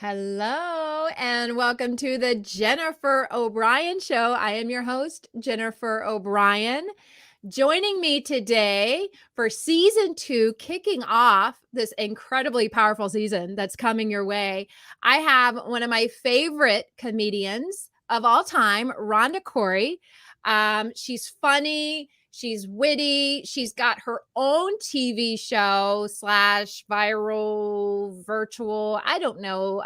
Hello and welcome to the Jennifer O'Brien Show. I am your host, Jennifer O'Brien. Joining me today for season 2, kicking off this incredibly powerful season that's coming your way, I have one of my favorite comedians of all time, Rhonda Corey. She's funny. She's witty. She's got her own TV show slash viral virtual. I don't know.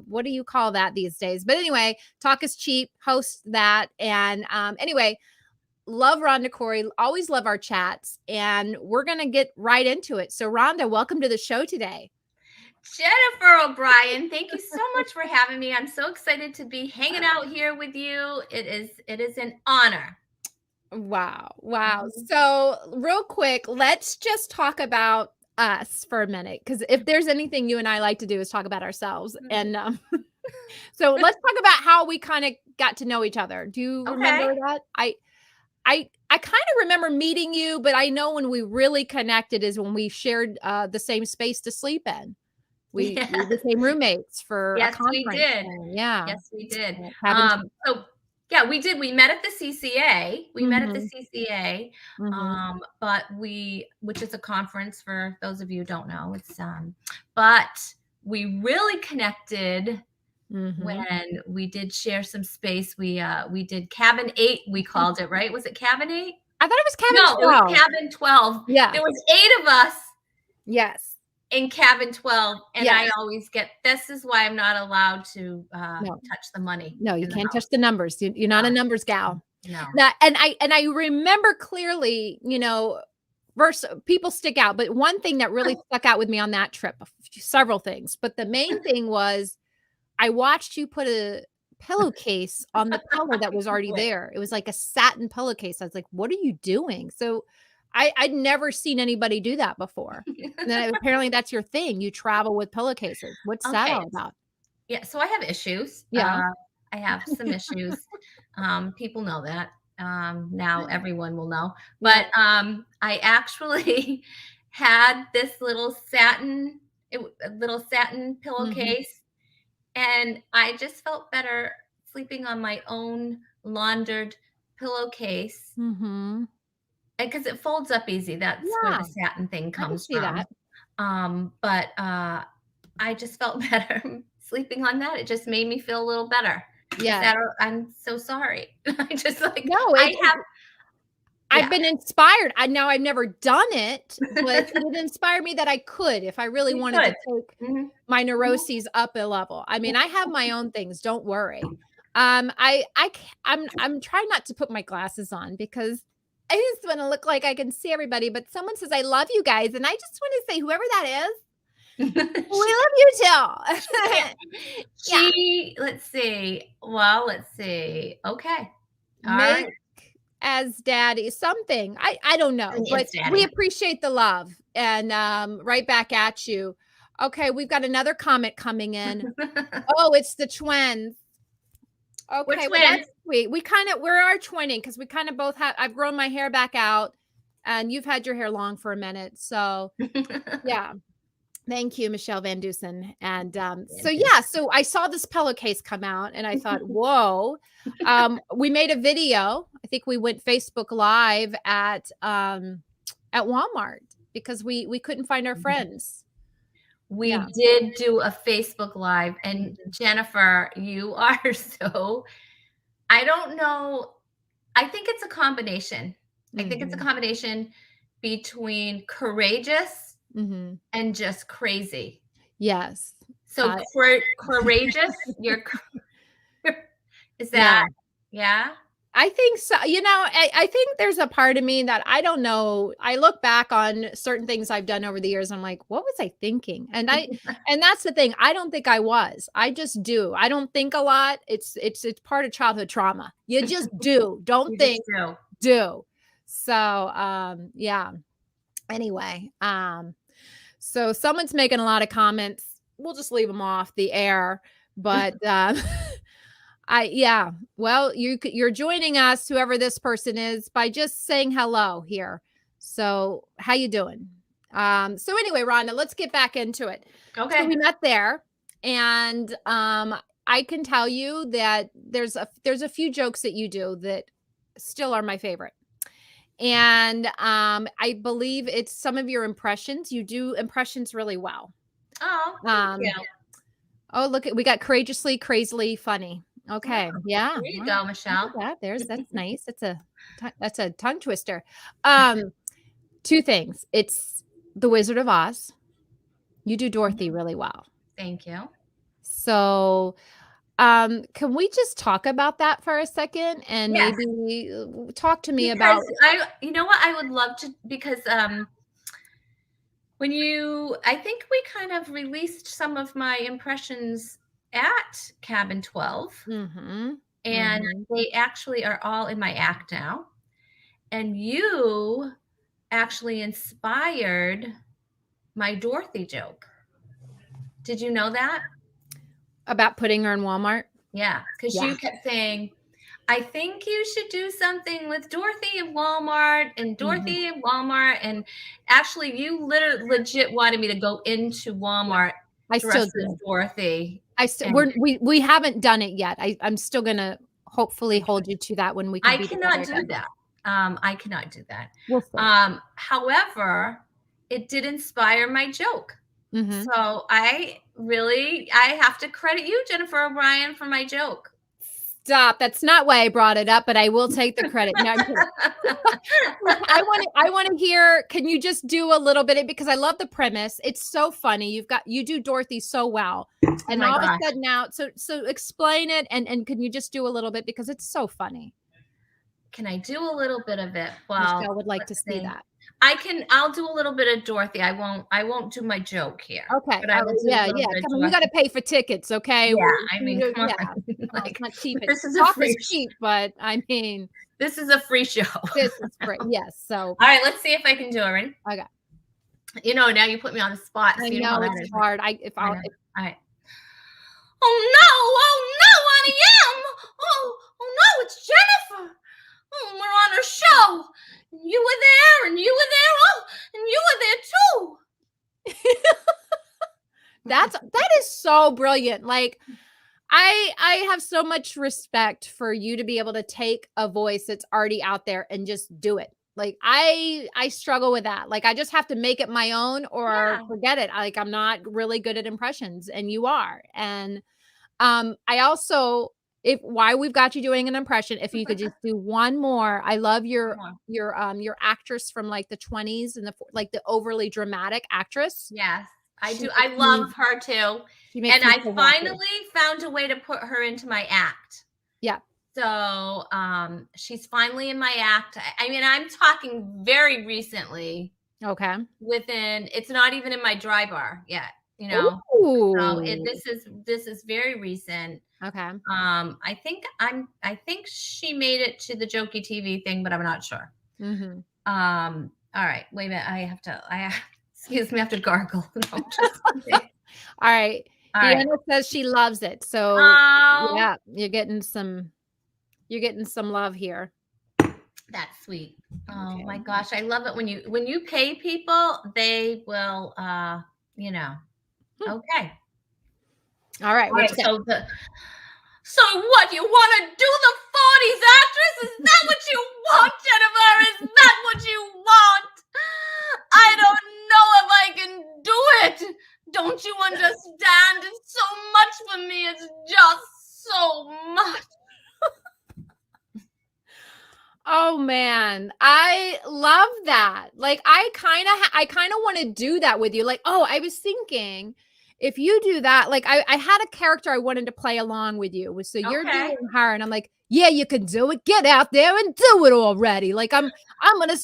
What do you call that these days? But anyway, Talk is Cheap hosts that. And anyway, love Rhonda Corey. Always love our chats. And we're going to get right into it. So Rhonda, welcome to the show today. Jennifer O'Brien, thank you so much for having me. I'm so excited to be hanging out here with you. It is an honor. Wow. So real quick, let's just talk about us for a minute. Because if there's anything you and I like to do is talk about ourselves. And so let's talk about how we kind of got to know each other. Do you remember that? I kind of remember meeting you, but I know when we really connected is when we shared the same space to sleep in. We became roommates for a conference. We did. Yeah. Yes, we did. So we did. We met at the CCA. But which is a conference for those of you who don't know. It's but we really connected when we did share some space. We did Cabin 8, we called it, right? Was it Cabin 8? I thought it was Cabin 12. No, it was Cabin 12. Yeah. There was 8 of us. Yes. In Cabin 12. And I always this is why I'm not allowed to touch the money. No, you can't touch the numbers. You're not a numbers gal. No. And I remember clearly, people stick out, but one thing that really stuck out with me on that trip, several things, but the main thing was I watched you put a pillowcase on the pillow that was already there. It was like a satin pillowcase. I was like, what are you doing? So I'd never seen anybody do that before. And then apparently that's your thing. You travel with pillowcases. What's that all about? Yeah. So I have issues. Yeah. I have some issues. People know that. Now everyone will know. But I actually had this little satin pillowcase. And I just felt better sleeping on my own laundered pillowcase. Because it folds up easy. That's where the satin thing comes from. That. But I just felt better sleeping on that. It just made me feel a little better. Yeah. I'm so sorry. I just I've been inspired. I've never done it, but it inspired me that I could if I really wanted to take my neuroses up a level. I mean, I have my own things. Don't worry. I'm trying not to put my glasses on because I just want to look like I can see everybody, but someone says, I love you guys. And I just want to say, whoever that is, we love you too. Let's see. Well, let's see. Okay. All right. As daddy, something. I don't know, but we appreciate the love and right back at you. Okay. We've got another comment coming in. Oh, it's the twins. Okay, well, that's sweet. We're our twinning because we kind of both I've grown my hair back out and you've had your hair long for a minute. So yeah. Thank you, Michelle Van Dusen. And so I saw this pillowcase come out and I thought, whoa. We made a video. I think we went Facebook Live at Walmart because we couldn't find our friends. We did do a Facebook Live, and Jennifer, you are so, I don't know. I think it's a combination. I think it's a combination between courageous and just crazy. Yes. So courageous, is that, yeah? I think so. I think there's a part of me that I don't know. I look back on certain things I've done over the years. I'm like, what was I thinking? And and that's the thing. I don't think I was. I just do. I don't think a lot. It's part of childhood trauma. You just do. Don't think. Do. So yeah. Anyway, so someone's making a lot of comments. We'll just leave them off the air. But well, you're joining us, whoever this person is, by just saying hello here. So how you doing? So anyway, Rhonda, let's get back into it. Okay. So we met there And I can tell you that there's a few jokes that you do that still are my favorite. And I believe it's some of your impressions. You do impressions really well. Oh, thank Um, you. oh, look at we got courageously, crazily funny. Okay, Oh, yeah, there you well, go, look at Michelle. that. That's nice. That's a tongue twister. Um, two things. It's The Wizard of Oz. You do Dorothy really well. Thank you. So, can we just talk about that for a second and Yes, maybe talk to me because about you know what, I would love to, because I think we kind of released some of my impressions at Cabin 12, Mhm. and Mhm. they actually are all in my act now. And you actually inspired my Dorothy joke. Did you know that? About putting her in Walmart? Yeah, because Yeah. you kept saying, I think you should do something with Dorothy and Walmart and Mhm. Dorothy and Walmart. And actually, you literally legit wanted me to go into Yeah. Walmart I still dressed as do. Dorothy. I still And we haven't done it yet. I'm still gonna hopefully hold you to that when we can I be together cannot do again. that. I cannot do that. We'll see. However, it did inspire my joke. Mhm. So I have to credit you, Jennifer O'Brien, for my joke. Stop. That's not why I brought it up, but I will take the credit. No, I'm kidding. I wanna hear, can you just do a little bit because I love the premise. It's so funny. You do Dorothy so well. Oh And my all of a gosh. sudden now so explain it and can you just do a little bit because it's so funny. Can I do a little bit of it? Well, Michelle would like to let's see see. that. I'll do a little bit of Dorothy. I won't do my joke here, Okay. but I will do a Yeah, little yeah. bit of Come on, you Dorothy. gotta pay for tickets, okay? Yeah, I mean, come Yeah. on. Well, it's Like, not cheap. this is a Talk free is cheap, but I mean, this is a free show. this is free. Yes. So, All right, let's see if I can do it. Ready? okay. Now you put me on the spot, I so you know how know that it's is. hard. I know. All right. Oh no, Honey M. Oh no, it's Jennifer. Oh, we're on her show. You were there, and you were there. Oh, and you were there too. That is so brilliant. Like I have so much respect for you to be able to take a voice that's already out there and just do it. Like I struggle with that. Like I just have to make it my own or Yeah. forget it. Like I'm not really good at impressions and you are. And I also if why we've got you doing an impression, if you could just do one more. I love your actress from like the 20s and like the overly dramatic actress. Yes, I She do. I makes me love her too. she makes And me I so happy. finally found a way to put her into my act. Yeah. So she's finally in my act. I mean, I'm talking very recently, Okay. it's not even in my dry bar yet, you know. So Ooh. this is very recent. Okay. I think she made it to the Jokey TV thing, but I'm not sure. Mhm. All right, wait a minute. Excuse me, I have to gargle. No, just kidding. All right. All right. Deanna says she loves it. So, Oh, yeah, you're getting some love here. that's sweet. Oh Okay. my gosh, I love it when you pay people, they will you know. Hmm. Okay. All right. All What right, you got? so what, you want to do the 40s actress? Is that what you want, Jennifer? Is that what you want? I don't know if I can do it. Don't you understand? It's so much for me. It's just so much. Oh man, I love that. Like I kind of want to do that with you. Like, oh, I was thinking if you do that, like I had a character I wanted to play along with you. So you're Okay. doing her and I'm like, yeah, you can do it. Get out there and do it already. Like I'm going to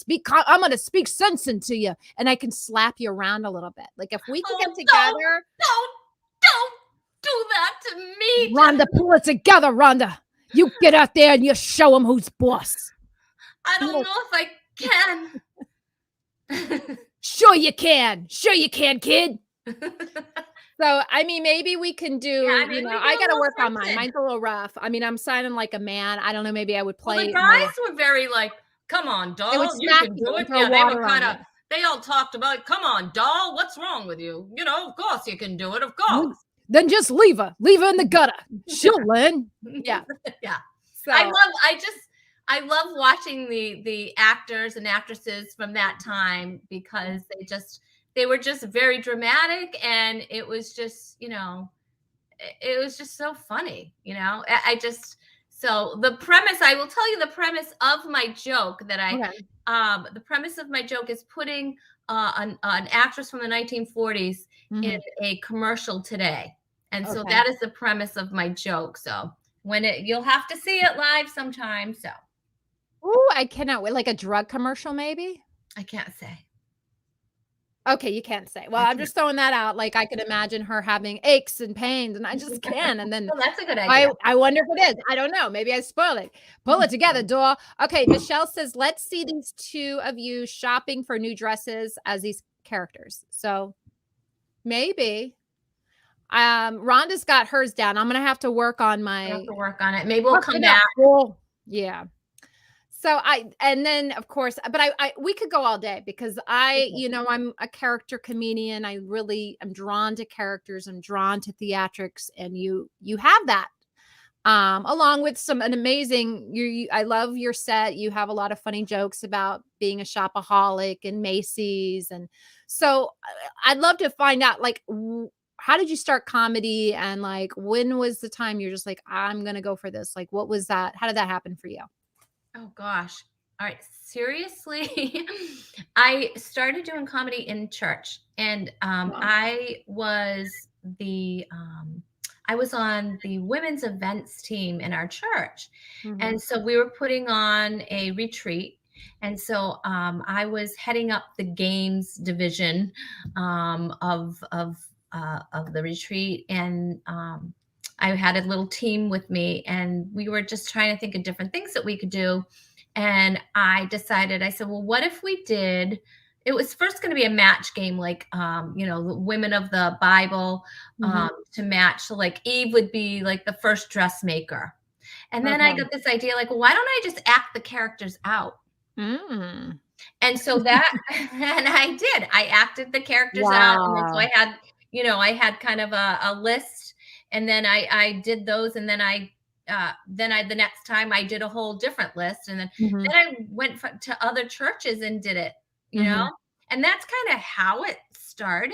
speak sense into you and I can slap you around a little bit. Like if we could Oh, get together, don't do that to me, Rhonda, Jennifer. pull it together, Rhonda. You get out there and you show them who's boss. I don't know if I can. Sure you can. Sure you can, kid. So, I mean, maybe we can do, Maybe we I do a gotta little work on mine. something. Mine's a little rough. I mean, I'm signing like a man. I don't know, maybe I would Well, the play more. guys were very like, "Come on, They would doll, you smack can you do and it." throw Yeah, they were water on kind of. you. They all talked about, "Come on, doll, what's wrong with you? You know, of course you can do it. Of course." then just leave her in the gutter. She'll learn. Yeah. Yeah. So I love watching the actors and actresses from that time because they were just very dramatic, and it was just, it was just so funny, so the premise, I will tell you the premise of my joke okay. the premise of my joke is putting an actress from the 1940s in a commercial today. And so Okay. that is the premise of my joke. So you'll have to see it live sometime. So Ooh, I cannot wait. Like a drug commercial, maybe? I can't say. Okay, you can't say. Well, I I'm can't. just throwing that out. Like I can imagine her having aches and pains, and I just can. And then Well, that's a good idea. I wonder if it is. I don't know. Maybe I spoiled it. Pull it together, Dora. Okay, Michelle says, let's see these two of you shopping for new dresses as these characters. So maybe. Rhonda's got hers down. I'm gonna have to work on I my have to work on it. Maybe we'll come back. cool. Yeah. So and then of course, but we could go all day because I'm a character comedian. I really am drawn to characters. I'm drawn to theatrics, and you have that. Along with an amazing, I love your set. You have a lot of funny jokes about being a shopaholic and Macy's. And so I'd love to find out, like, how did you start comedy? And like, when was the time you're just like, I'm going to go for this? Like, what was that? How did that happen for you? Oh gosh. All right. Seriously. I started doing comedy in church, and I was on the women's events team in our church. And so we were putting on a retreat. And so I was heading up the games division of the retreat. And I had a little team with me, and we were just trying to think of different things that we could do. And I said, well, what if we did, it was first going to be a match game, like, the women of the Bible to match. So like Eve would be like the first dressmaker. And then I got this idea, like, well, why don't I just act the characters out? And so and I did, I acted the characters out. And then so I had kind of a list, and then I did those. And then the next time I did a whole different list. And then I went to other churches and did it, and that's kind of how it started.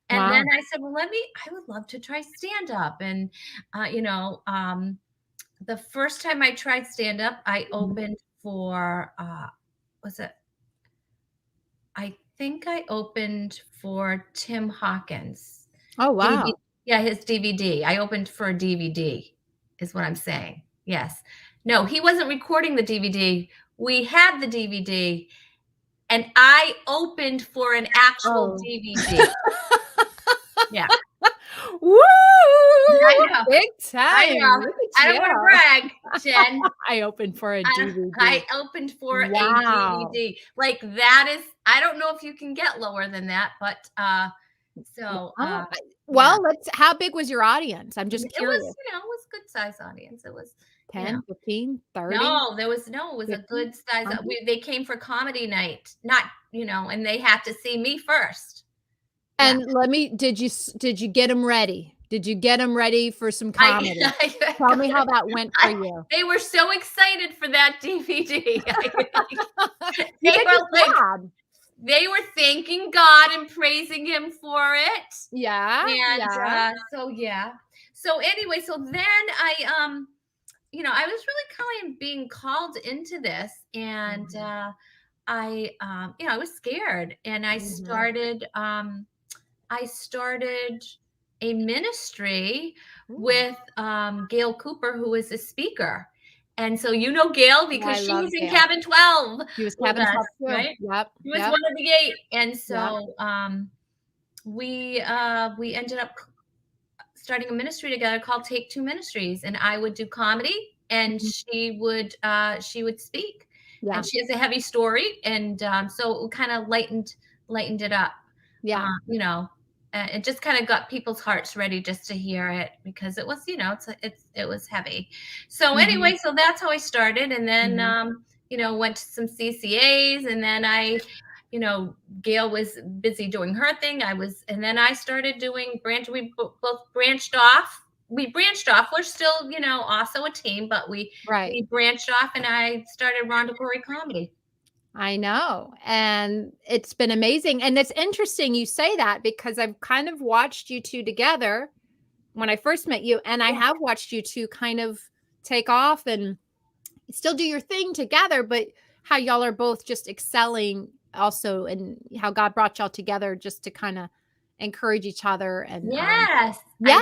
And then I said, well, I would love to try stand up. And, the first time I tried stand up, I opened for, I think I opened for Tim Hawkins. Oh, wow. Yeah, his DVD. I opened for a DVD, is what I'm saying. Yes. No, he wasn't recording the DVD. We had the DVD, and I opened for an actual DVD. Yeah. Woo! I know. Big time. I know. I don't want to brag, Jen. I opened for a DVD. I opened for a DVD. Like, that is, I don't know if you can get lower than that, but well, how big was your audience? I'm just curious. It was good size audience. It was 10, 15, 30. No, it was a good size. They came for comedy night, not, and they had to see me first. And did you get them ready? Did you get them ready for some comedy? Tell me how that went for you. They were so excited for that DVD. They were thanking God and praising him for it. Yeah. And so anyway, so then I was really kind of being called into this, and I was scared, and I started a ministry with Gail Cooper, who is a speaker. And so Gail, because she was in Cabin 12. She was Cabin 12 too. Right? Yep. She was one of the 8. And so we ended up starting a ministry together called Take Two Ministries. And I would do comedy, and she would speak. Yeah. And she has a heavy story. And so it kind of lightened it up. Yeah. It just kind of got people's hearts ready just to hear it, because it was, it was heavy. So anyway, so that's how I started. And then, went to some CCAs, and then Gail was busy doing her thing. And then I started doing both branched off. We branched off. We're still, also a team, but we Right. branched off, and I started Rhonda Corey Comedy. I know. And it's been amazing. And it's interesting you say that because I've kind of watched you two together when I first met you, and I have watched you two kind of take off and still do your thing together, but how y'all are both just excelling also, and how God brought y'all together just to kind of encourage each other. And Yes. yeah,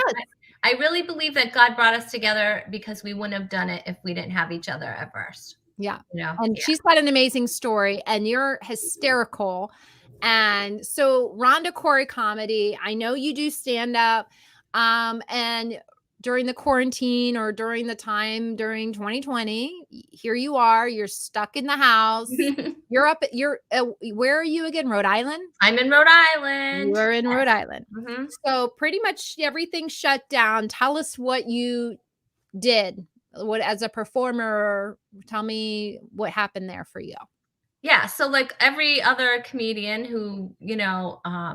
I really believe that God brought us together because we wouldn't have done it if we didn't have each other at first. yeah. Yeah. And she's got an amazing story, and you're hysterical. And so Rhonda Corey Comedy, I know you do stand up. And during the quarantine or during the time during 2020, here you are, you're stuck in the house. You're up at where are you again? Rhode Island? I'm in Rhode Island. You're in Rhode Island. Mm-hmm. So pretty much everything shut down. Tell us what you did. What as a performer, tell me what happened there for you. Yeah, so like every other comedian who,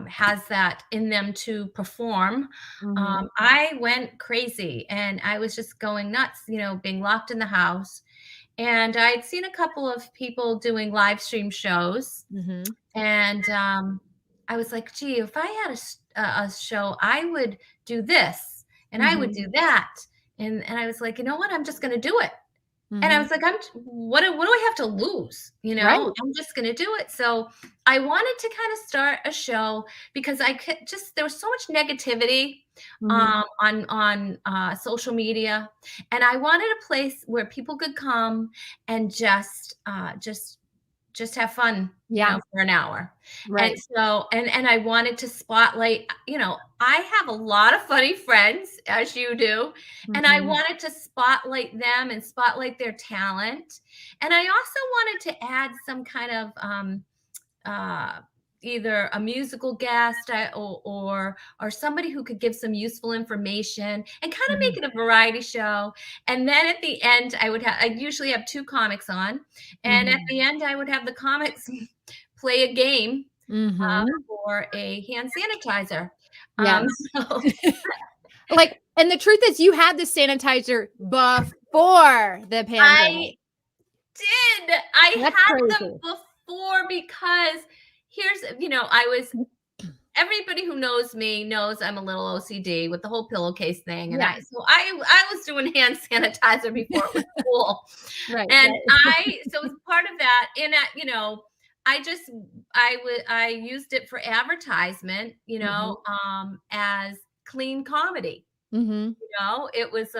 has that in them to perform, Mhm. I went crazy and I was just going nuts, being locked in the house. And I'd seen a couple of people doing live stream shows, Mhm. and I was like, gee, if I had a show, I would do this and I would Mhm. do that. And I was like, you know what? I'm just going to do it. And I Mhm. was like, what do I have to lose? Right. I'm just going to do it. So I wanted to kind of start a show because I could there was so much negativity Mhm. on social media, and I wanted a place where people could come and just have fun, Yeah. for an hour. And Right. so, and I wanted to spotlight, I have a lot of funny friends, as you do, and I Mhm. wanted to spotlight them and spotlight their talent. And I also wanted to add some kind of uh, either a musical guest, or somebody who could give some useful information and kind of make Mhm. it a variety show. And then at the end, I usually have two comics on, and at Mhm. the end, I would have the comics play a game Mhm. for a hand sanitizer. Um, Yes. so Like, and the truth is you had the sanitizer before the pandemic. I did. I That's had them crazy. before because I was everybody who knows me knows I'm a little OCD with the whole pillowcase thing, and Yeah. I was doing hand sanitizer before it was cool, Right, and right. so as part of that, I just I used it for advertisement, Mhm. as clean comedy. Mhm. It was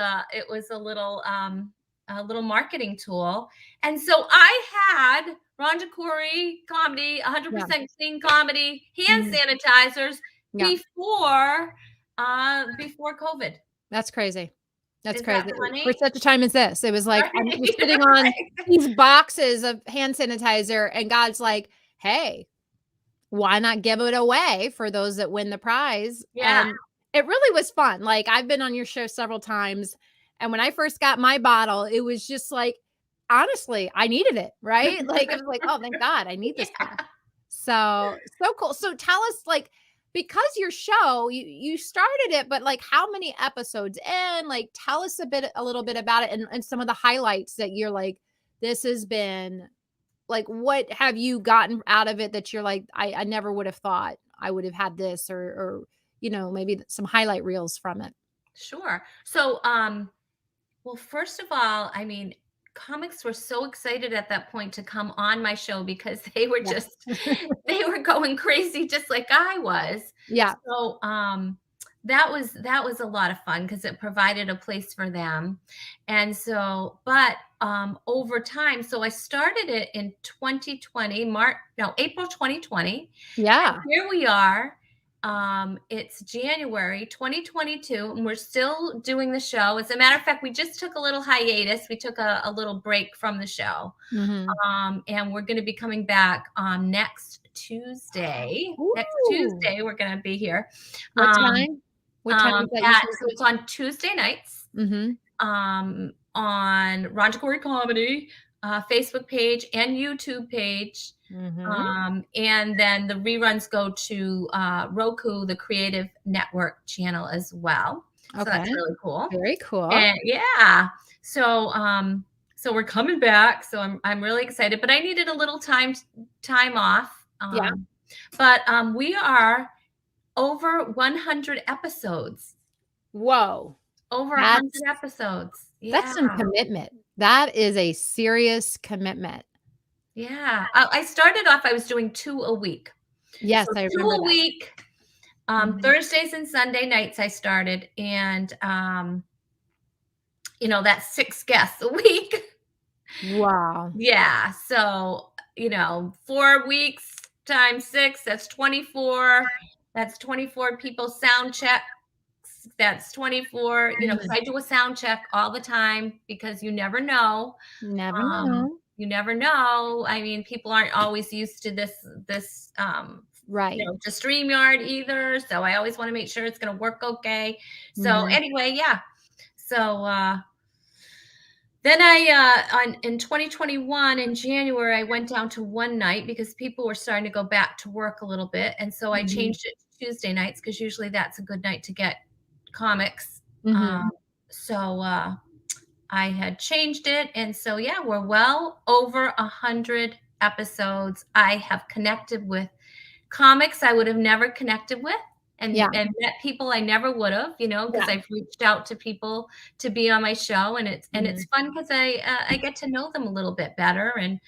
a little marketing tool, and so I had Rhonda Corey Comedy, Yeah. 100% clean comedy, hand Mhm. sanitizers Yeah. before COVID. That's crazy. That's Is that crazy. For funny? such a time as this, it was like, you're Right, sitting on right. these boxes of hand sanitizer, and God's like, "Hey, why not give it away for those that win the prize?" Yeah, And it really was fun. Like, I've been on your show several times, and when I first got my bottle, it was just like, honestly, I needed it, right? Like, I was like, "Oh, thank God, I need this yeah. stuff." So cool. So tell us, like, because your show, you started it, but like, how many episodes in? Like, tell us a little bit about it, and some of the highlights that you're like, this has been like, what have you gotten out of it that you're like, I never would have thought I would have had this, or maybe some highlight reels from it. Sure. So, well, first of all, I mean, comics were so excited at that point to come on my show because Yeah. they were going crazy just like I was. Yeah. So, that was a lot of fun because it provided a place for them. And so, but over time, so I started it in 2020, April 2020. Yeah. Here we are. It's January 2022, and we're still doing the show. As a matter of fact, we just took a little hiatus. We took a little break from the show. Mhm. And we're going to be coming back next Tuesday. Next Ooh. Tuesday, we're going to be here. What Um, time? What time is that usually? so it's on Tuesday nights, Mhm. on Rhonda Corey Comedy Facebook page and YouTube page. And then the reruns go to Roku, the Creative Network channel as well. So Okay. that's really cool. Very cool. And yeah. So so we're coming back. So I'm really excited, but I needed a little time off. Yeah. But we are over 100 episodes. Whoa. Over 100 That's episodes. that's Yeah. some commitment. That is a serious commitment. Yeah. I started off, I was doing 2 a week. Yes, So I 2 remember a that. week. Mhm. Thursdays and Sunday nights I started, and that's 6 guests a week. Wow. Yeah. So, 4 weeks times 6, that's 24. That's 24 people sound checks. That's 24, 'cause Mhm. I do a sound check all the time because you never know. Never know. You never know. I mean, people aren't always used to this Right. to StreamYard either. So I always want to make sure it's going to work okay. So Mhm. anyway, yeah. So then in 2021 in January, I went down to one night because people were starting to go back to work a little bit. And so I Mhm. changed it to Tuesday nights because usually that's a good night to get comics. Mhm. Um, so I had changed it. And so, yeah, we're well over 100 episodes. I have connected with comics I would have never connected with, Yeah. and met people I never would have, because Yeah. I've reached out to people to be on my show, and it's Mhm. fun because I get to know them a little bit better, and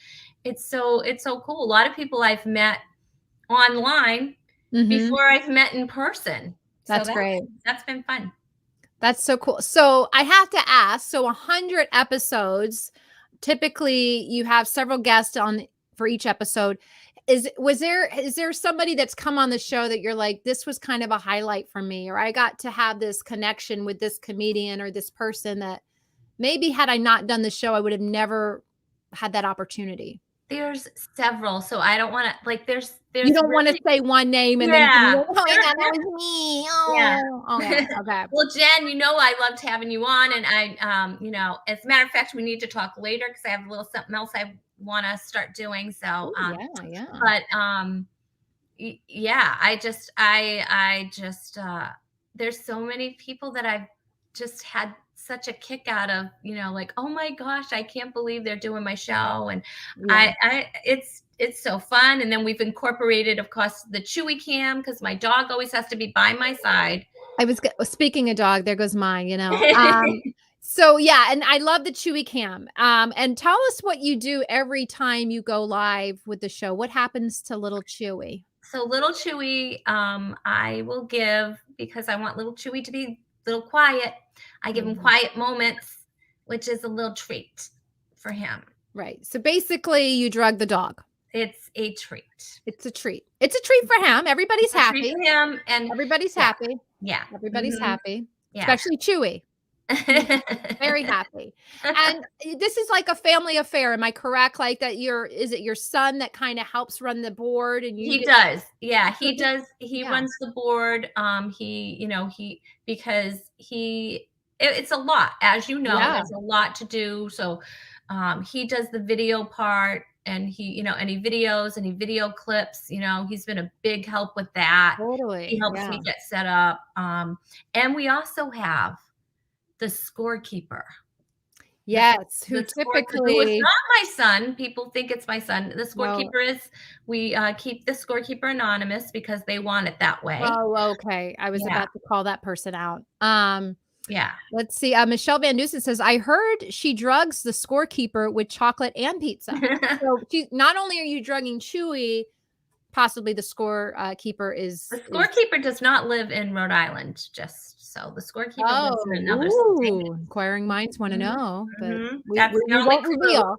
it's so cool. A lot of people I've met online Mhm. before I've met in person, so That's that's great. that's been fun. That's so cool. So I have to ask, so 100 episodes, typically you have several guests on for each episode. Is there somebody that's come on the show that you're like, this was kind of a highlight for me, or I got to have this connection with this comedian or this person that maybe had I not done the show, I would have never had that opportunity? There's several, so I don't wanna like, You there's don't want to really. say one name and then Yeah. oh my God, that was me. Yeah. Oh, okay, okay. Well, Jen, I loved having you on, and as a matter of fact, we need to talk later because I have a little something else I want to start doing. So, Oh yeah, yeah. but yeah, there's so many people that I've just had such a kick out of, like, oh my gosh, I can't believe they're doing my show, and Yeah. it's so fun. And then we've incorporated, of course, the Chewy cam because my dog always has to be by my side. Speaking of dog, there goes mine. So yeah, and I love the Chewy cam. And tell us what you do every time you go live with the show. What happens to little Chewy? So little Chewy, I will give because I want little Chewy to be a little quiet. I give him Mhm. quiet moments, which is a little treat for him. Right. So basically you drug the dog. It's a treat. It's a treat. It's a treat for him. Everybody's It's a treat happy. for him, and Everybody's yeah, happy. yeah, Everybody's mhm, happy, yeah. especially Chewy. He's very happy. And this is like a family affair. Am I correct? Like that is it your son that kind of helps run the board and you He get does. Yeah, so he does. He yeah. runs the board. He because it's a lot, as you know, Yeah, it's a lot to do. So, he does the video part, and any videos, any video clips, he's been a big help with that. He totally. helps Yeah. me get set up. And we also have the scorekeeper. The Yes, who the scorekeeper, who is typically not my son. People think it's my son. The no. scorekeeper is we, keep the scorekeeper anonymous because they want it that way. Oh, okay. I was Yeah, about to call that person out. yeah. Let's see. Michelle Van Dusen says, I heard she drugs the scorekeeper with chocolate and pizza. So she not only are you drugging Chewy, possibly the score keeper The is scorekeeper does not live in Rhode Island, just so the scorekeeper lives in another state. oh, inquiring minds wanna Mhm, know, but mhm. we That's we the we only won't clue. reveal.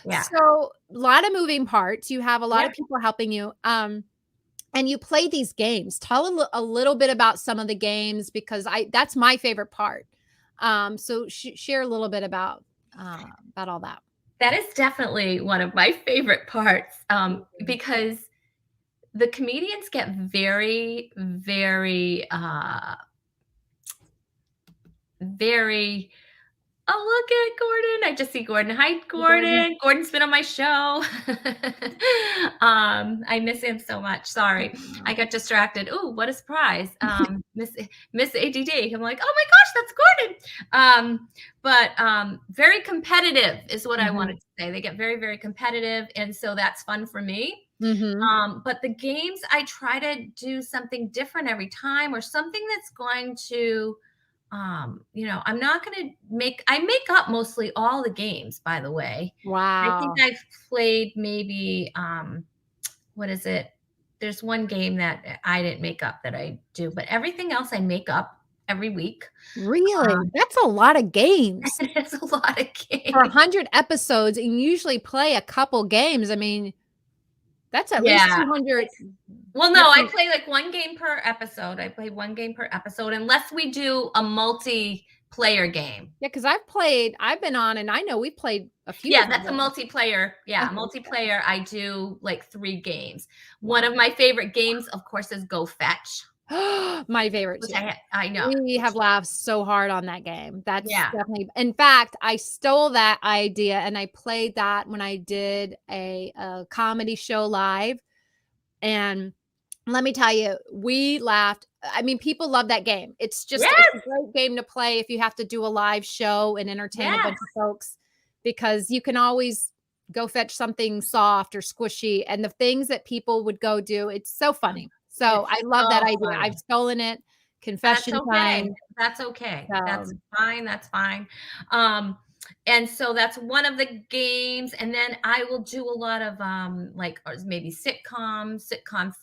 Yeah. So, a lot of moving parts, you have a lot Yeah. of people helping you, and you play these games. Tell a little bit about some of the games because I that's my favorite part. So share a little bit about all that. That is definitely one of my favorite parts, Mhm. because the comedians get very, very, very Oh, look at Gordon. I just see Gordon. Hi, Gordon. Gordon. Gordon's been on my show. I miss him so much. Sorry. I got distracted. Oh, what a surprise. Miss ADD. I'm like, oh my gosh, that's Gordon. But very competitive is what I Mhm. wanted to say. They get very, very competitive. And so that's fun for me. Mhm. But the games, I try to do something different every time or something that's going to, I'm not going to I make up mostly all the games, by the way. I think Wow. I've played maybe, what is it? There's one game that I didn't make up that I do, but everything else I make up every week. Really? That's a lot of games. It's a lot of For games. 100 episodes, and you usually play a couple games. I mean, that's at least Yeah. 200 Well, no, I different. play like one game per episode. I play one game per episode unless we do a multiplayer game. Yeah, because I've been on, and I know we played a few Yeah, different that's a games. multiplayer. Yeah, Okay, multiplayer, I do like 3 games. One wow. of my favorite games, of course, is Go Fetch, My favorite which too. I know. We have laughed so hard on that game. That's Yeah. definitely, in fact, I stole that idea and I played that when I did a comedy show live, and let me tell you, we laughed. I mean, people love that game. It's Yes, a great game to play if you have to do a live show and entertain a yes. bunch of folks, because you can always go fetch something soft or squishy, and the things that people would go do, it's so funny. So, It's I love that so idea. I've funny. stolen it. That's Confession okay. time. That's okay. That's So, fine, that's fine. Um, and so that's one of the games, and then I will do a lot of, like, maybe sitcom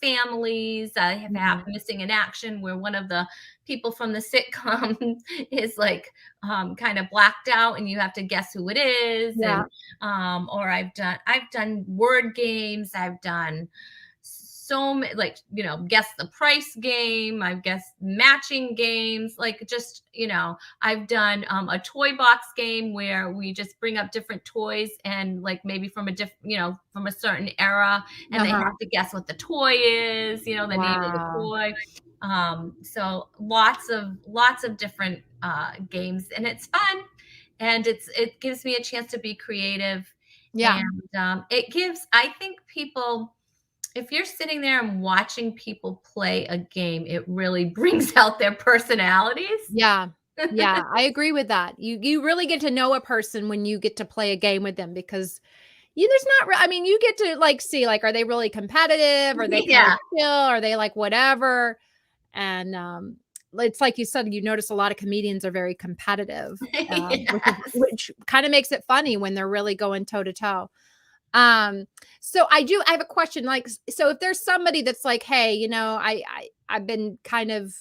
families. I have had mhm. Missing in Action, where one of the people from the sitcom is, like, kinda blacked out, and you have to guess who it is, Yeah. or I've done word games, I've done so many, like, guess the price game, I've guessed matching games, like, just, I've done a toy box game where we just bring up different toys, and like maybe from a different, from a certain era, and they Uh-huh. have to guess what the toy is, the name of the Wow. toy. So lots of different games, and it's fun, and it gives me a chance to be creative, Yeah. and it gives, I think, people, if you're sitting there and watching people play a game, it really brings out their personalities. Yeah. Yeah, I agree with that. You really get to know a person when you get to play a game with them, because there's not I mean, you get to, like, see, like, are they really competitive? Are they kinda Yeah. chill? Are they, like, whatever? And, it's like you said, you notice a lot of comedians are very competitive, Yes. which kinda makes it funny when they're really going toe to toe. Um, so I have a question, like, so if there's somebody that's like, "Hey, I've been kind of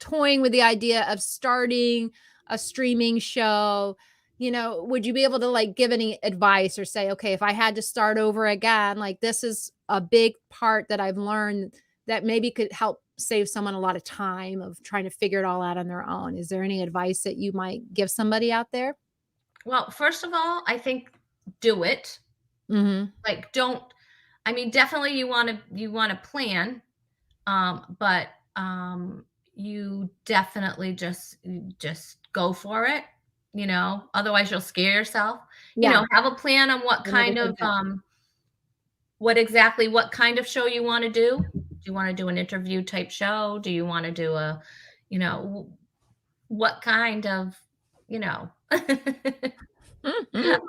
toying with the idea of starting a streaming show," would you be able to, like, give any advice or say, "Okay, if I had to start over again, like, this is a big part that I've learned that maybe could help save someone a lot of time of trying to figure it all out on their own." Is there any advice that you might give somebody out there? Well, first of all, I think do it. Mhm. Like, don't, I mean, definitely you wanna plan, but, you definitely just go for it, otherwise you'll scare yourself. Yeah, Have a plan on I never think that. what kind of show you wanna do. Do you wanna do an interview type show? Do you wanna do you know, w what kind of, you know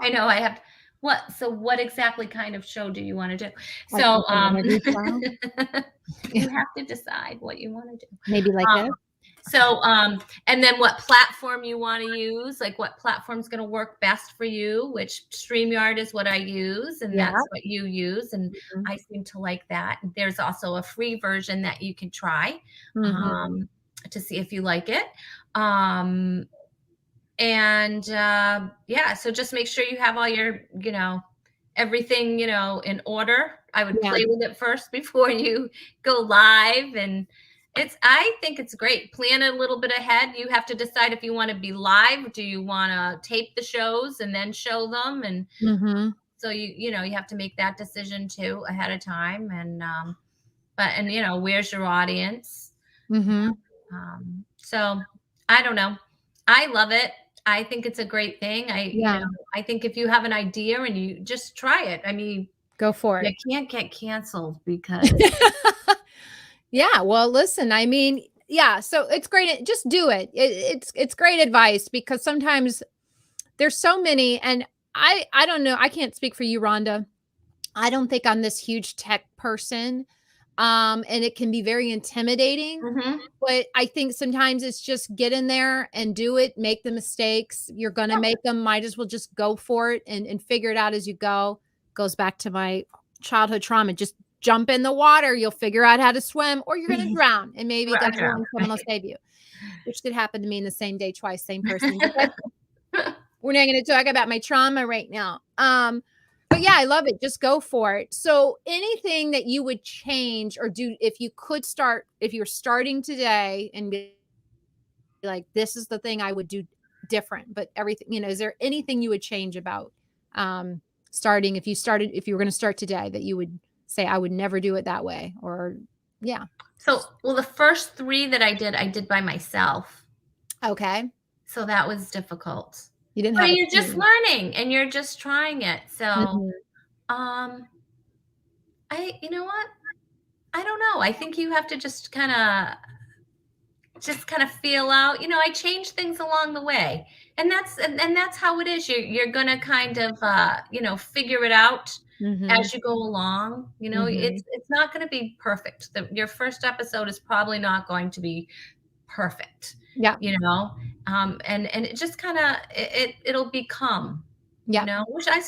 I know I have what exactly kind of show do you wanna do? Like So, like an interview style? you have to decide what you wanna do. Maybe like Um, this? and then what platform you wanna use, like what platform's gonna work best for you, which StreamYard is what I use, and Yeah. that's what you use, and Mhm. I seem to like that. There's also a free version that you can try, Mhm. um, to see if you like it. Um, and, yeah, so just make sure you have all your, everything, in order. I would Yeah. play with it first before you go live, and I think it's great. Plan a little bit ahead. You have to decide if you wanna be live. Do you wanna tape the shows and then show them? And Mhm. so you have to make that decision too ahead of time, and, where's your audience? Mhm. So I don't know. I love it. I think it's a great thing. Yeah. I think if you have an idea and you just try it. I mean, Go for you it. can't get canceled because Yeah, well, listen, I mean, yeah, so it's great. Just do it. It's great advice because sometimes there's so many, and I don't know. I can't speak for you, Rhonda. I don't think I'm this huge tech person, and it can be very intimidating. Mhm. But I think sometimes it's just get in there and do it. Make the mistakes. You're gonna Yep. make them. Might as well just go for it and figure it out as you go. Goes back to my childhood trauma. Just jump in the water. You'll figure out how to swim, or you're gonna drown, and maybe God Drown, willing, someone will right. save you. Which did happen to me in the same day twice, same person. But we're not going to talk about my trauma right now. But yeah, I love it. Just go for it. So anything that you would change or do if you could start, if you're starting today and be like, this is the thing I would do different, but everything, is there anything you would change about starting if you were going to start today that you would say, I would never do it that way? Or yeah. So, well, the first 3 that I did by myself. Okay. So that was difficult. You didn't But have a you're just team. learning and you're just trying it. So, Mhm. um, you know what? I don't know. I think you have to just kind of feel out. I change things along the way. And that's how it is. You're gonna kind of figure it out Mhm. as you go along. Mhm. It's not gonna be perfect. Your first episode is probably not going to be perfect, Yeah. you know? And it just kinda it'll become, Yeah. which I'm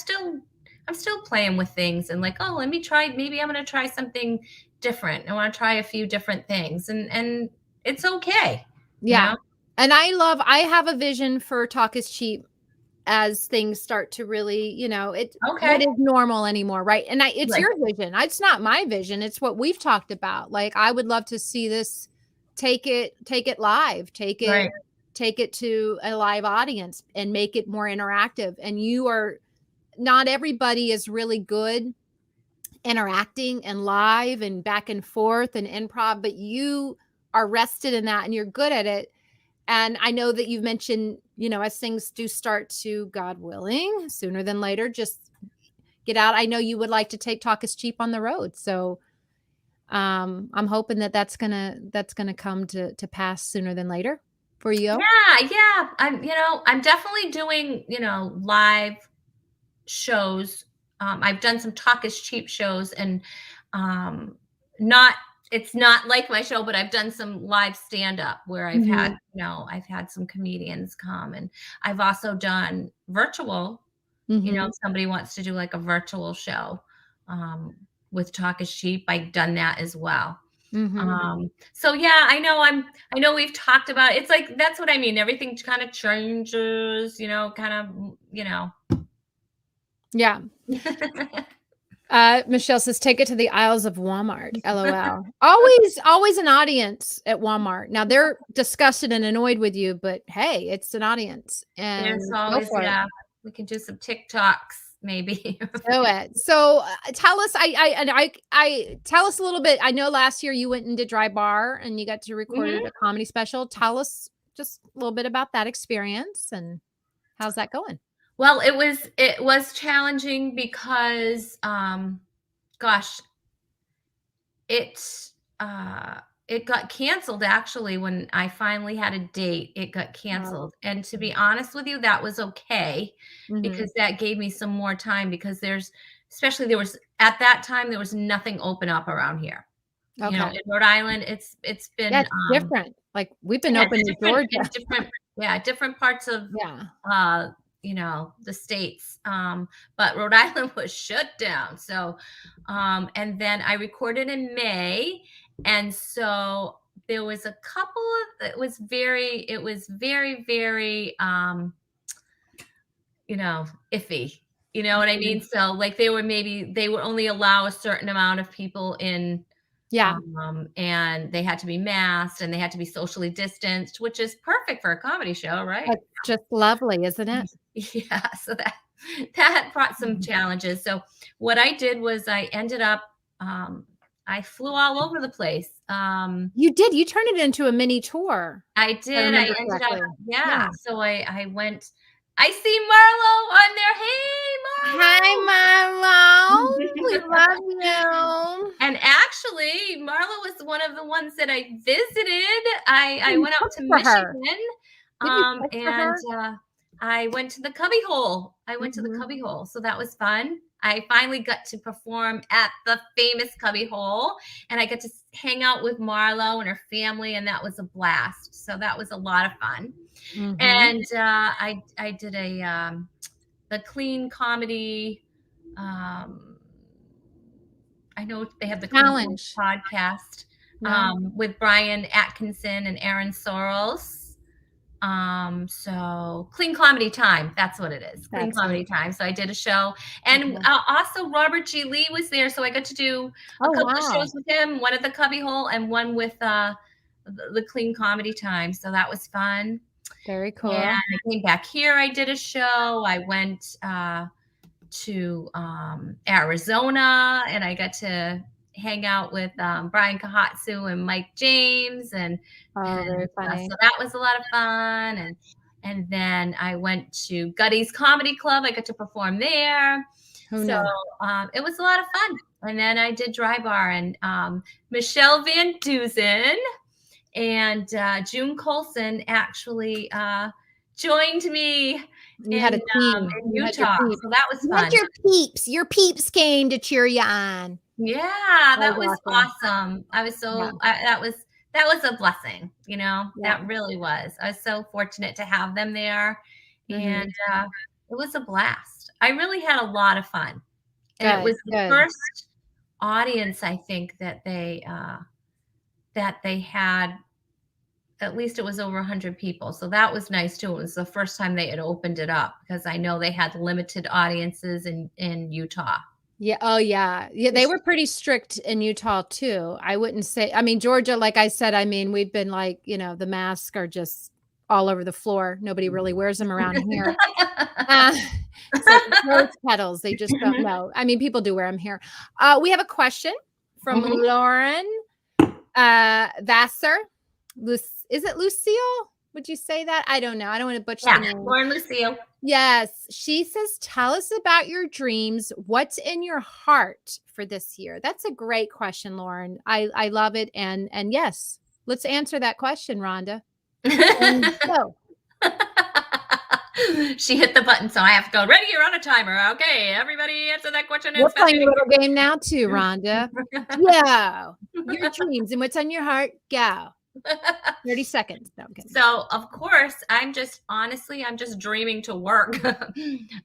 still playing with things and like, "Oh, let me try maybe I'm gonna try something different. I wanna try a few different things," and it's okay, you Yeah. know? And I have a vision for Talk is Cheap as things start to really, what Okay. is normal anymore, right? And it's Like your vision. It's not my vision. It's what we've talked about. Like I would love to see this take it live, right. take it to a live audience and make it more interactive. And not everybody is really good interacting and live and back and forth and improv, but you are rested in that and you're good at it. And I know that you've mentioned, as things do start to, God willing, sooner than later, just get out. I know you would like to take Talk is Cheap on the road. So I'm hoping that that's gonna come to pass sooner than later for you. Yeah, yeah. I'm definitely doing, live shows. I've done some Talk is Cheap shows and um not it's not like my show, but I've done some live stand up where Mhm. I've had some comedians come and I've also done virtual, if Mhm. somebody wants to do like a virtual show with Talk is Cheap, I've done that as well. Mhm. So yeah, I know we've talked about it's like that's what I mean. Everything kind of changes, kind of, Yeah. Michelle says, "Take it to the aisles of Walmart." LOL. Always an audience at Walmart. Now they're disgusted and annoyed with you, but hey, it's an audience, There's and go always, for it. yeah, we can do some TikToks maybe. Do it. So tell us, I tell us a little bit. I know last year you went and did Dry Bar, and you got to record Mhm. a comedy special. Tell us just a little bit about that experience and how's that going? Well, it was challenging because, gosh, it, uh, it got canceled actually when I finally had a date, it got Oh, canceled, and to be honest with you, that was okay mhm. because that gave me some more time because there was at that time, there was nothing open up around here. Okay. In Rhode Island, it's Yeah, been, it's different. Like we've been yeah, open it's in different Georgia. in different yeah, different parts of, Yeah. uh, the states, but Rhode Island was shut down, so, and then I recorded in May, and so there was a couple of it was very, very, iffy, you know what I mean? Mhm. So, like, they would only allow a certain amount of people in, Yeah. and they had to be masked and they had to be socially distanced, which is perfect for a comedy show, right? That's just lovely, isn't it? Yeah, so that brought some Mhm. challenges. So what I did was I ended up, um, I flew all over the place. You did. You turned it into a mini tour. I If I did. I remember ended up, correctly. yeah. Yeah. So I went. I see Marlo on Hi, Marlo. We there. Hey, Marlo. love you. And actually, Marlo was one of the ones that I visited. I You went out cooked to for her. Michigan, Didn't you cook for and her? I went to the Cubby Hole. I went to the Mhm. Cubby Hole, so that was fun. I finally got to perform at the famous Cubby Hole, and I got to hang out with Marlo and her family, and that was a blast. So that was a lot of fun. Mhm. And I did the clean comedy. Um, I know they have the Clean Comedy Challenge. podcast Yeah. with Brian Atkinson and Aaron Sorrells. So Clean Comedy Time, that's what it is. Clean That's it. Comedy Time. So I did a show, and Okay. also Robert G. Lee was there, so I got to do a Oh, couple of wow. shows with him. One at the Cubby Hole and one with the Clean Comedy Time. So that was fun. Very And cool. I came back here. I did a show. I went to Arizona, and I got to hang out with Brian Kahatsu and Mike James, Oh, very so funny. that was a lot of fun. And then I went to Gutty's Comedy Club. I got to perform there, Who so knew? it was a lot of fun. And then I did Dry Bar, and Michelle Van Dusen and June Colson actually joined me You had a team. in You had your Utah, peeps. so that was You had fun. your peeps. Your peeps came to cheer you on. Yeah, That that was was awesome. awesome. I was Yeah. so that was a blessing, you know. Yeah. That really was. I was so fortunate to have them there, and Mhm. it was a blast. I really had a lot of fun, and it Good, was the good. first audience I think that they had. At least it was over 100 people, so that was nice too. It was the first time they had opened it up, because I know they had limited audiences in Utah. Yeah. Oh, yeah. Yeah, they were pretty strict in Utah too. I wouldn't say I mean, Georgia, like I said, I mean, we've been like, the masks are just all over the floor. Nobody really wears them around here. Uh, it's like rose petals. They just don't know. I mean, people do wear them here. We have a question from Mhm. Lauren Vassar. Is it Lucille? Would you say that? I don't know. I don't want to butcher the Yeah, name. Lauren Lucille. Yes. She says, tell us about your dreams. What's in your heart for this year? That's a great question, Lauren. I love it. And yes, let's answer that question, Rhonda. And go. She hit the button, so I have to go, "Ready, you're on a timer." Okay, everybody answer that question We're as fast playing a as little game now too, Rhonda. Go. Your dreams and what's on your heart. Go. 30 seconds. No, I'm kidding. So, of course, I'm just dreaming to work.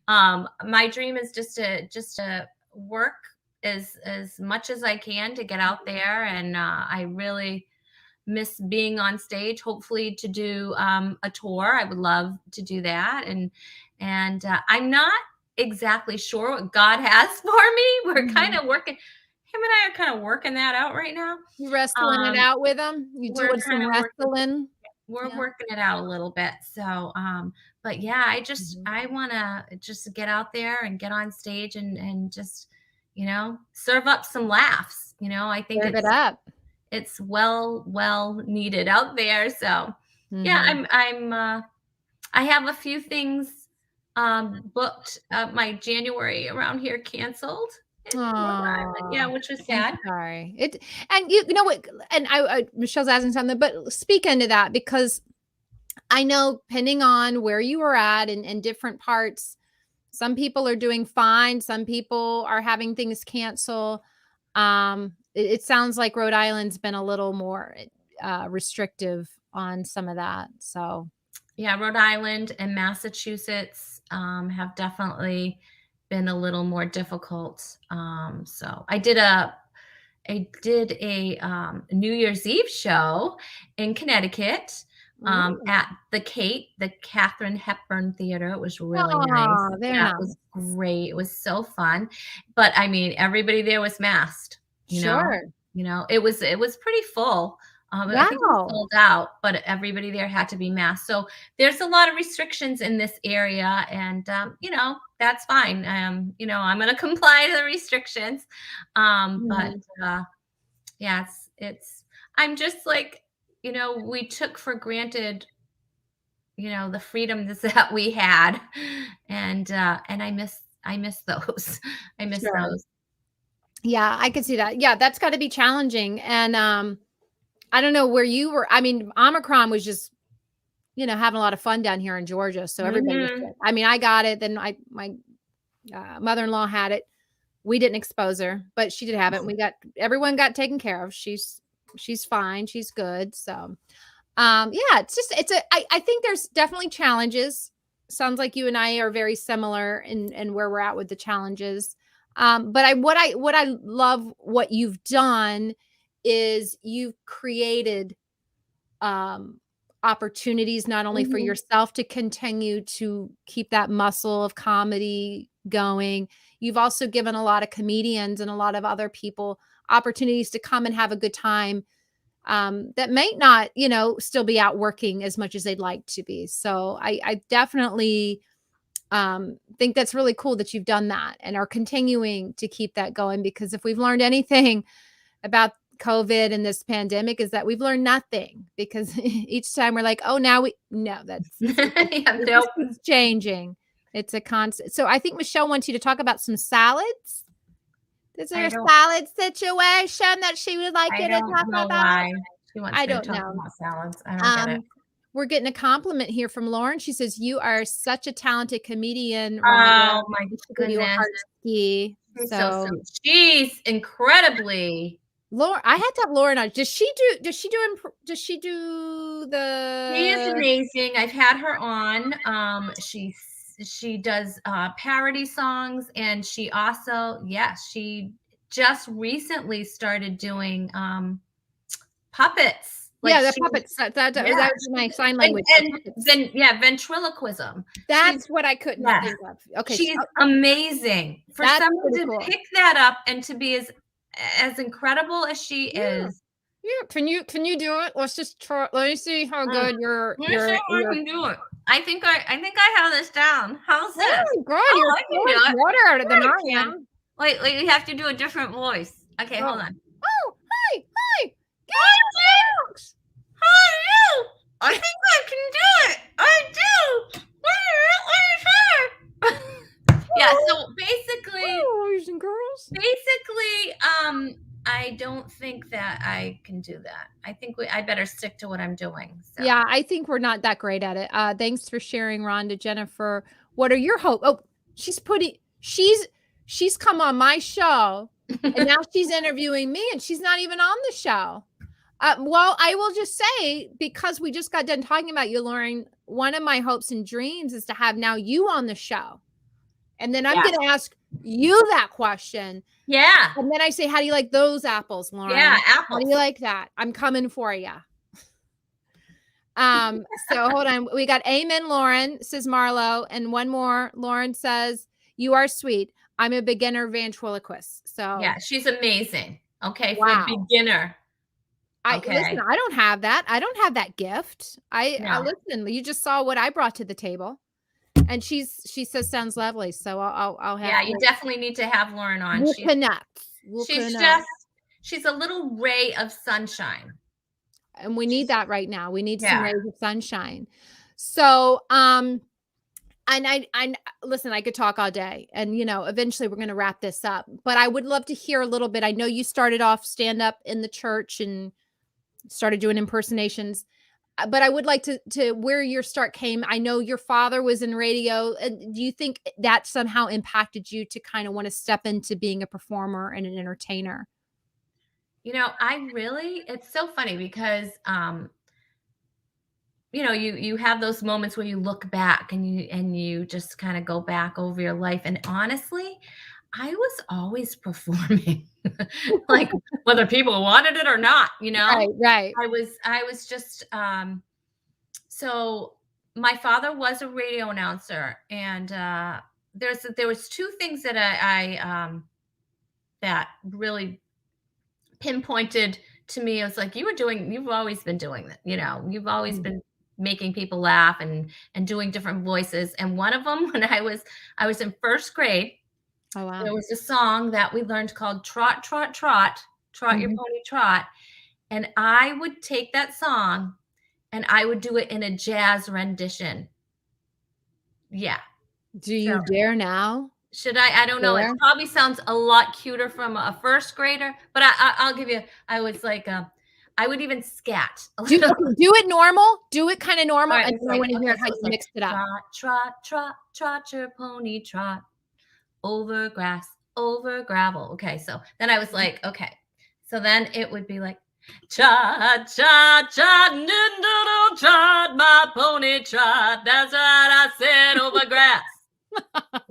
My dream is just to work as much as I can to get out there, and I really miss being on stage. Hopefully, to do a tour. I would love to do that, and I'm not exactly sure what God has for me. We're kind Mhm. of working. Him and I are kind of working that out right now. You wrestling it Um, out with them? You we're doing kind some of working wrestling? we're Yeah. working it out a little bit. So, but yeah, Mhm. I want to just get out there and get on stage and just, serve up some laughs. I think Serve it up. it's well needed out there. So, yeah, Mhm. I have a few things booked. My January around here canceled in Rhode Island. Yeah, Aw, which was I'm sad. sorry. And you know what, and I Michelle's asking something, but speak into that because I know depending on where you are at in different parts, some people are doing fine, some people are having things cancel. It sounds like Rhode Island's been a little more restrictive on some of that. So, Yeah, Rhode Island and Massachusetts have definitely been a little more difficult. So I did a New Year's Eve show in Connecticut ooh. at the Catherine Hepburn Theater. It was really nice. Oh, they're Yeah, it nice. was great. It was so fun. But I mean, everybody there was masked. You know, Sure. it was pretty full. I think it was Wow. sold out, but everybody there had to be masked. So there's a lot of restrictions in this area, and that's fine. I'm going to comply to the restrictions. But Mhm. Yeah, I'm just like, we took for granted, the freedoms that we had. And I miss those. I miss Sure. those. Yeah, I could see that. Yeah, that's got to be challenging. And I don't know where you were. I mean, Omicron was just, having a lot of fun down here in Georgia. So everybody was Mhm. sick. I mean, I got it. Then my mother-in-law had it. We didn't expose her, but she did have it. And everyone got taken care of. She's fine. She's good. So, yeah, I think there's definitely challenges. Sounds like you and I are very similar in where we're at with the challenges. But what I love what you've done is you've created opportunities not only for Mhm. yourself to continue to keep that muscle of comedy going, you've also given a lot of comedians and a lot of other people opportunities to come and have a good time, that might not, still be out working as much as they'd like to be. So I definitely think that's really cool that you've done that and are continuing to keep that going, because if we've learned anything about COVID and this pandemic is that we've learned nothing, because each time we're like, oh, now no, Yeah, it nope. just keeps changing. It's a constant. So I think Michelle wants you to talk about some salads. Is there I a don't salad situation that she would like I you to don't talk know about? why she wants I me to don't talk know. about salads. I don't get it. Um, we're getting a compliment here from Lauren. She says, "You are such a talented comedian, Rhonda." Oh my And she gave you a goodness. heart ski. She's so So, sweet. She's incredibly Laura, I had to have Lauren on. Does she do She is the amazing. I've had her on. She does parody songs, and she also, yes, she just recently started doing puppets. Like yeah, the she, puppets. yeah, That was my sign and language for and puppets. then yeah, ventriloquism. She's That's what I couldn't Yes, think of. Okay, she's amazing. For that's someone pretty to cool. pick that up and to be as incredible as she Yeah. is. Yeah, can you do it? Let's just try. Let me see how Mm, good your let me see your if I your can do it. I think I have this down. How's this? Oh, God, Oh, you're I can do throwing it. water at it than Sure I I can. am. Wait, you have to do a different voice. Okay, hold Oh. on. Oh, hi, hi. Hi, Jen. Thanks. How are you? I think I can do it. I do. Let me try. Yeah, Oh, so basically, boys and girls. basically, I don't think that I can do that. I better stick to what I'm doing. So Yeah, I think we're not that great at it. Thanks for sharing, Rhonda. Jennifer, what are your hope? Oh, she's come on my show, and now she's interviewing me, and she's not even on the show. Well, I will just say, because we just got done talking about you, Lauren, one of my hopes and dreams is to have now you on the show. And then I'm yeah, gonna ask you that question. yeah, And then I say, how do you like those apples, yeah. Lauren? How do you Apples. like that? I'm coming for you. So hold on. We got Amen, Lauren, says Marlo, and one more. Lauren says, "You are sweet. I'm a beginner ventriloquist." So Yeah, she's amazing. Okay, for a wow. beginner. I listen, Okay, I don't have that. I don't have that gift. I no, listen, you just saw what I brought to the table. And she says sounds lovely. So I'll have yeah, you we'll, definitely need to have Lauren on. we'll connect. We'll She's connect. just she's a little ray of sunshine. And we need She's that right now. We need some Yeah. rays of sunshine. So and I listen, I could talk all day, and eventually we're going to wrap this up, but I would love to hear a little bit. I know you started off stand up in the church and started doing impersonations, but I would like to where your start came. I know your father was in radio, and do you think that somehow impacted you to kind of want to step into being a performer and an entertainer? It's so funny because you have those moments where you look back and you just kind of go back over your life, and honestly, I was always performing. Like, whether people wanted it or not, Right, right. I was just so my father was a radio announcer, and there was two things that that really pinpointed to me. I was like, you've always been doing that. You've always Mm. been making people laugh and doing different voices. And one of them, when I was in first grade, Oh, there wow. was a song that we learned called Trot, Trot, Trot. Trot Your Mhm. Pony Trot. And I would take that song and I would do it in a jazz rendition. Yeah. Do So you dare now? should I don't know. It Dare? probably sounds a lot cuter from a first grader, but I'll give you. I was like, I would even scat a Do little. okay, do it normal. Do it kinda All normal, right, and it's then I like wanna hear okay, how so you it's like mixed it up. trot, trot, trot, trot your pony trot over grass, over gravel. Okay, so then I was Mhm. like, okay. So then it would be like cha cha cha noodle trot my pony trot. That's right, I said over grass,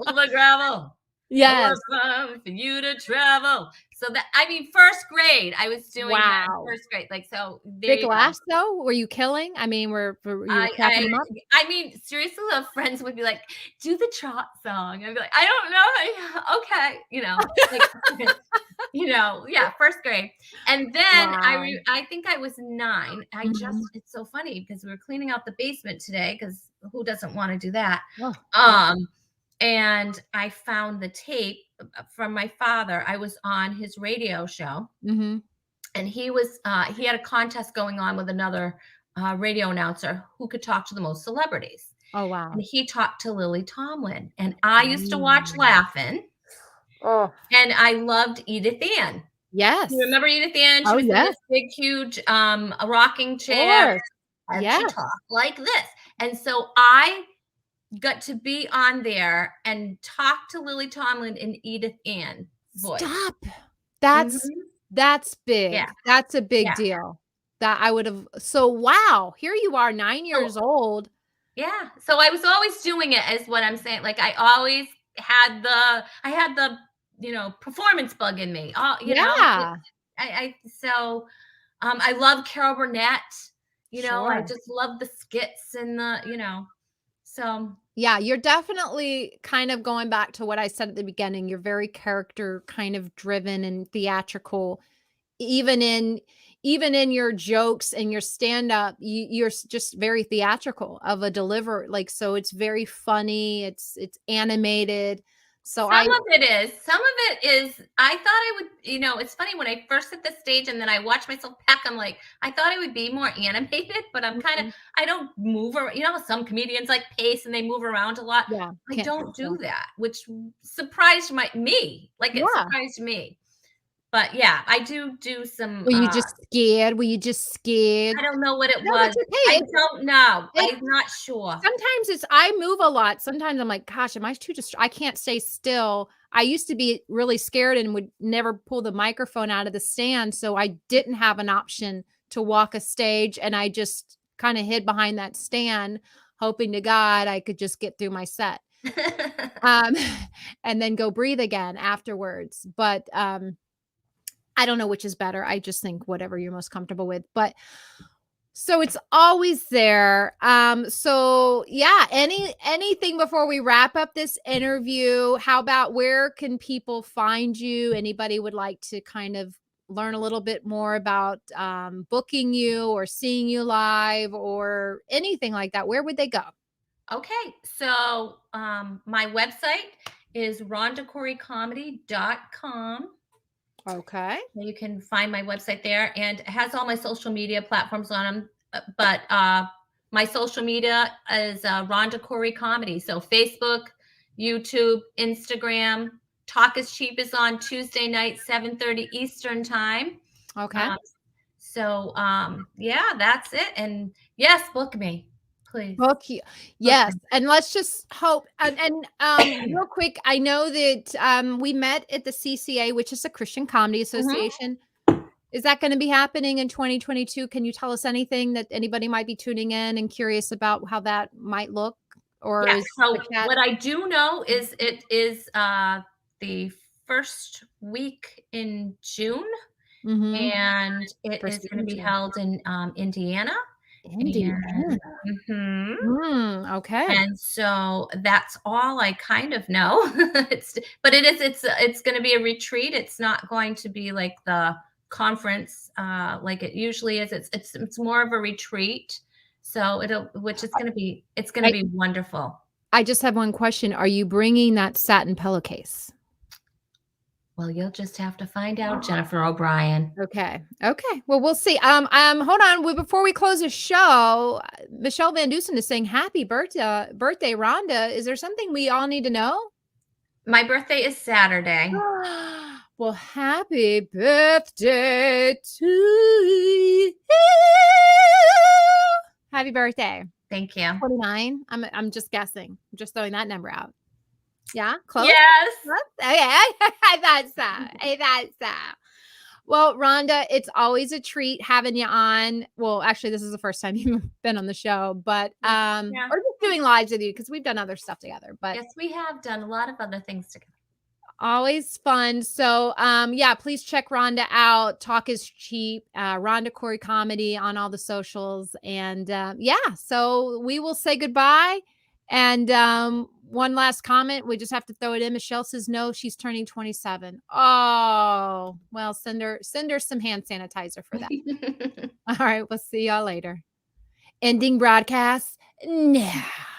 over gravel. Over Yes. fun for you to travel. So that I mean, first grade, I was doing that in Wow. first grade. Like, so there Big you go. laughs, though? Were you killing? I mean, were you were I cracking I them up? I mean, seriously, the friends would be like, "Do the trot song." I'd be like, "I don't know." Okay, like, yeah, first grade. And then Wow. I think I was 9. Mhm. It's so funny because we were cleaning out the basement today because who doesn't want to do that? Oh, yeah. Um, and I found the tape from my father. I was on his radio show Mhm. and he had a contest going on with another radio announcer who could talk to the most celebrities. Oh, And wow. he talked to Lily Tomlin. And I used to watch Mm. Laugh-In, Oh. and I loved Edith Ann. You Yes. remember Edith Ann? She Oh, was in yes. this big, huge a rocking Of chair, course. and she Yes. talked like this. And so I got to be on there and talk to Lily Tomlin in Edith Ann voice. Stop. That's Mhm. that's Yeah, big. That's a big yeah. deal. That I would've so wow, here you are 9 So years old. yeah, so I was always doing it is what I'm saying, like, I always had the, performance bug in me, it Yeah. I so, I love Carol Burnett, I Sure. just love the skits and so Yeah, you're definitely kind of going back to what I said at the beginning. You're very character kind of driven and theatrical. Even in even in your jokes and your stand-up, you're just very theatrical of a deliver like, so it's very funny, it's animated. So some of it is. Some of it is I thought I would it's funny when I first hit the stage and then I watch myself back, I'm like, I thought I would be more animated, but Mhm. I don't move ar how some comedians like pace and they move around a lot. Yeah, I can't sit don't do still. that, which surprised me. Like it Yeah. surprised me. But yeah, I do some Were you just scared? Were you just scared? I don't know what it No, was. that's okay. I don't know. It I'm not sure. sometimes it's I move a lot. Sometimes I'm like, "Gosh, am I too I can't stay still." I used to be really scared and would never pull the microphone out of the stand, so I didn't have an option to walk a stage, and I just kinda hid behind that stand, hoping to God I could just get through my set, um, and then go breathe again afterwards, but, I don't know which is better. I just think whatever you're most comfortable with, but so it's always there. So yeah, anything before we wrap up this interview? How about where can people find you? Anybody would like to kind of learn a little bit more about booking you or seeing you live or anything like that? Where would they go? Okay, so my website is rhondacoreycomedy.com. Okay. You can find my website there, and it has all my social media platforms on them. But my social media is Rhonda Corey Comedy. So Facebook, YouTube, Instagram. Talk is Cheap is on Tuesday night, 7:30 Eastern time. Okay. Um, yeah, that's it. And yes, book me, please. Book you Book yes, me. and let's just hope real quick, I know that, we met at the CCA, which is a Christian Comedy Mhm. Association. Is that gonna be happening in 2022? Can you tell us anything that anybody might be tuning in and curious about how that might look? Or Yeah, is the so cat what I do know is it is, the first week in June, Mhm. and it First is week gonna in be June. held in, Indiana, and Indiana. mhm, Okay. and so that's all I kind of know. But it's gonna be a retreat, it's not going to be like the conference, like it usually is, it's more of a retreat, so it'll which it's gonna I be wonderful. I just have one question. Are you bringing that satin pillowcase? Well, you'll just have to find out, Jennifer O'Brien. Okay. Okay. Well, we'll see. Hold on. Before we close the show, Michelle Van Dusen is saying happy birthday, Rhonda. Is there something we all need to know? My birthday is Saturday. Well, happy birthday to you. Happy birthday. Thank you. 29. I'm just guessing. I'm just throwing that number out. Yeah, close. Yes. Okay. I thought so. Well, Rhonda, it's always a treat having you on. Well, actually, this is the first time you've been on the show, but or just doing lives with you because we've done other stuff together. But yes, we have done a lot of other things together. Always fun. So, yeah, please check Rhonda out. Talk is cheap. Rhonda Corey Comedy on all the socials. And yeah, so we will say goodbye. And one last comment. We just have to throw it in. Michelle says no, she's turning 27. Oh, well, send her some hand sanitizer for that. All right, we'll see y'all later. Ending broadcast now.